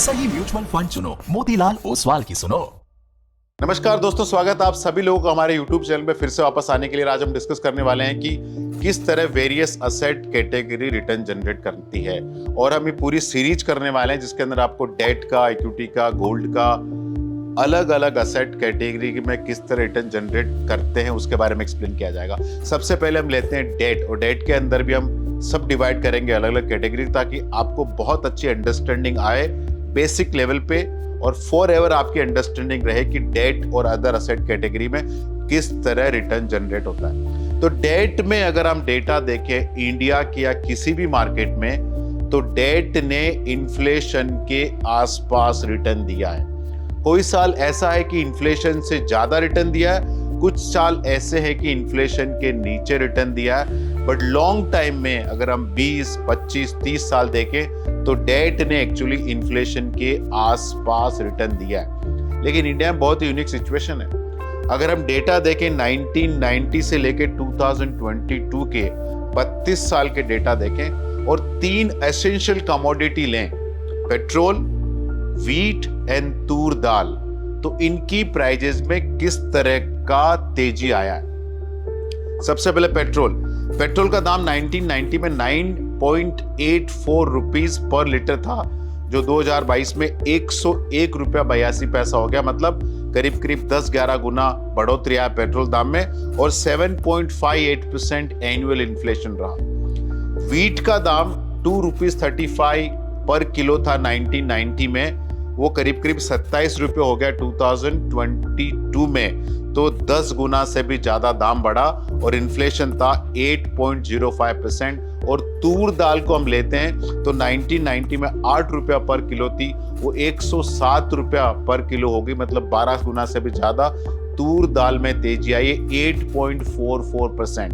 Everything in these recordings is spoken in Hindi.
सही म्यूचुअल फंड चुनो, मोतीलाल ओसवाल की सुनो। नमस्कार दोस्तों, स्वागत है आप सभी लोगों का हमारे YouTube चैनल पे फिर से वापस आने के लिए। आज हम डिस्कस करने वाले हैं कि किस तरह various asset category return generate करती है, और हम ये पूरी सीरीज करने वाले हैं जिसके अंदर आपको डेट का, इक्विटी का, गोल्ड का, अलग अलग असेट कैटेगरी में किस तरह रिटर्न जनरेट करते हैं उसके बारे में एक्सप्लेन किया जाएगा। सबसे पहले हम लेते हैं डेट, और डेट के अंदर भी हम सब डिवाइड करेंगे अलग अलग कैटेगरी, ताकि आपको बहुत अच्छी अंडरस्टैंडिंग आए बेसिक लेवल पे, और फॉर एवर आपकी अंडरस्टैंडिंग रहे कि डेट और अदर असेट कैटेगरी में किस तरह रिटर्न जनरेट होता है। तो डेट में अगर हम डेटा देखें इंडिया की या किसी भी मार्केट में, तो डेट ने इन्फ्लेशन के आसपास रिटर्न दिया है। कोई साल ऐसा है कि इन्फ्लेशन से ज्यादा रिटर्न दिया है, कुछ साल ऐसे हैं कि इन्फ्लेशन के नीचे रिटर्न दिया है। बट लॉन्ग टाइम में अगर हम 20, 25, 30 साल देखें तो डेट ने एक्चुअली इन्फ्लेशन के आसपास रिटर्न दिया है। लेकिन इंडिया में बहुत ही यूनिक सिचुएशन है। अगर हम डेटा देखें 1990 से लेकर 2022 के 32 साल के डेटा देखें और 3 एसेंशियल कमोडिटी लें, पेट्रोल, व्हीट एंड तूर दाल, तो इनकी प्राइजेस में किस तरह का तेजी आया है। सबसे पहले पेट्रोल का दाम 1990 में 9.84 रुपीज पर लीटर था, जो 2022 में 101 रुपया 82 पैसा हो गया। मतलब करीब करीब 10-11 गुना बढ़ोतरी आया पेट्रोल दाम में, और 7.58% एनुअल इन्फ्लेशन रहा। व्हीट का दाम 2 रुपीज 35 पर किलो था 1990 में, वो करीब करीब 27 रुपये हो गया 2022 में, तो 10 गुना से भी ज्यादा दाम बढ़ा, और इन्फ्लेशन था 8.05%। और तूर दाल को हम लेते हैं तो 1990 में 8 रुपया पर किलो थी, वो 107 रुपया पर किलो होगी, मतलब 12 गुना से भी ज्यादा तूर दाल में तेजी आई, 8.44%।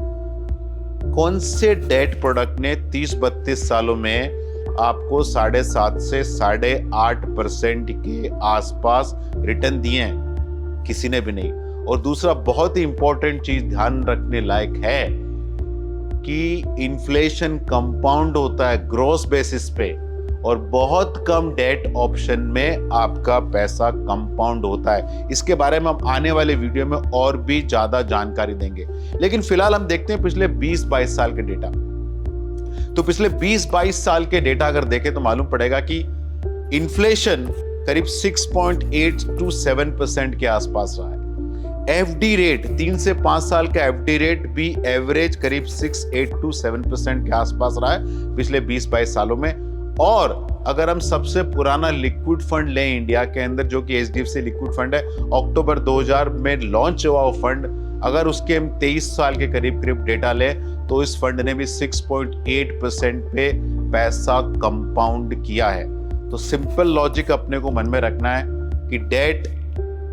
कौन से डेट प्रोडक्ट ने 30-32 सालों में आपको 7.5 से 8.5% के आसपास रिटर्न दिए हैं? किसी ने भी नहीं। और दूसरा बहुत ही इंपॉर्टेंट चीज ध्यान रखने लायक है कि इन्फ्लेशन कंपाउंड होता है ग्रॉस बेसिस पे, और बहुत कम डेट ऑप्शन में आपका पैसा कंपाउंड होता है। इसके बारे में हम आने वाले वीडियो में और भी ज्यादा जानकारी देंगे। लेकिन फिलहाल हम देखते हैं पिछले 20-22 साल के डेटा। तो पिछले 20-22 साल के डेटा अगर देखें तो मालूम पड़ेगा कि इन्फ्लेशन करीब 6.8 to 7% के आसपास रहा है। एफडी रेट 3 से 5 साल का एफडी रेट भी एवरेज करीब 6.8 to 7% के आसपास रहा है पिछले 20-22 सालों में। और अगर हम सबसे पुराना लिक्विड फंड लें इंडिया के अंदर, जो कि एचडीएफसी लिक्विड फंड है, अक्टूबर 2000 में लॉन्च हुआ वो फंड, अगर उसके हम 23 साल के करीब करीब डेटा लें तो इस फंड ने भी 6.8% पे पैसा कंपाउंड किया है। तो सिंपल लॉजिक अपने को मन में रखना है कि debt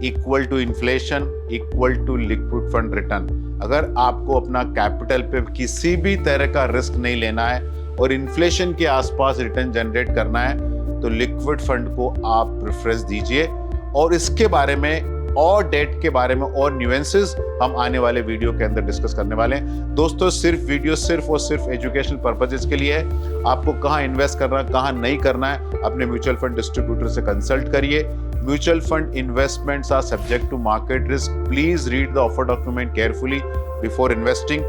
equal to inflation equal to liquid fund return. अगर आपको अपना कैपिटल पे किसी भी तरह का रिस्क नहीं लेना है और इन्फ्लेशन के आसपास रिटर्न जनरेट करना है, तो लिक्विड फंड को आप प्रेफरेंस दीजिए। और इसके बारे में और डेट के बारे में और न्यूएंसेस हम आने वाले वीडियो के अंदर डिस्कस करने वाले हैं। दोस्तों, वीडियो सिर्फ और सिर्फ एजुकेशनल पर्पसेस के लिए है। आपको कहां इन्वेस्ट करना है, कहां नहीं करना है, अपने म्यूचुअल फंड डिस्ट्रीब्यूटर से कंसल्ट करिए। Mutual fund investments are subject to market risk. Please read the offer document carefully before investing.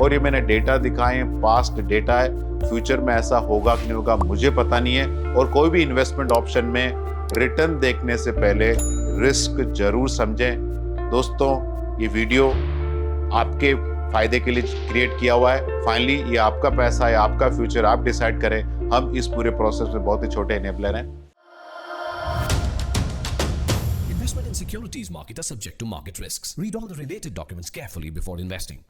और ये मैंने डेटा दिखाए हैं, पास्ट डेटा है, फ्यूचर में ऐसा होगा कि नहीं होगा मुझे पता नहीं है। और कोई भी इन्वेस्टमेंट ऑप्शन में रिटर्न देखने से पहले रिस्क जरूर समझें। दोस्तों, ये वीडियो आपके फायदे के लिए क्रिएट किया हुआ है। फाइनली ये आपका पैसा है, आपका फ्यूचर, आप डिसाइड करें। हम इस पूरे प्रोसेस में बहुत ही छोटे एनेबलर हैं। Investment in securities market are subject to market risks. Read all the related documents carefully before investing.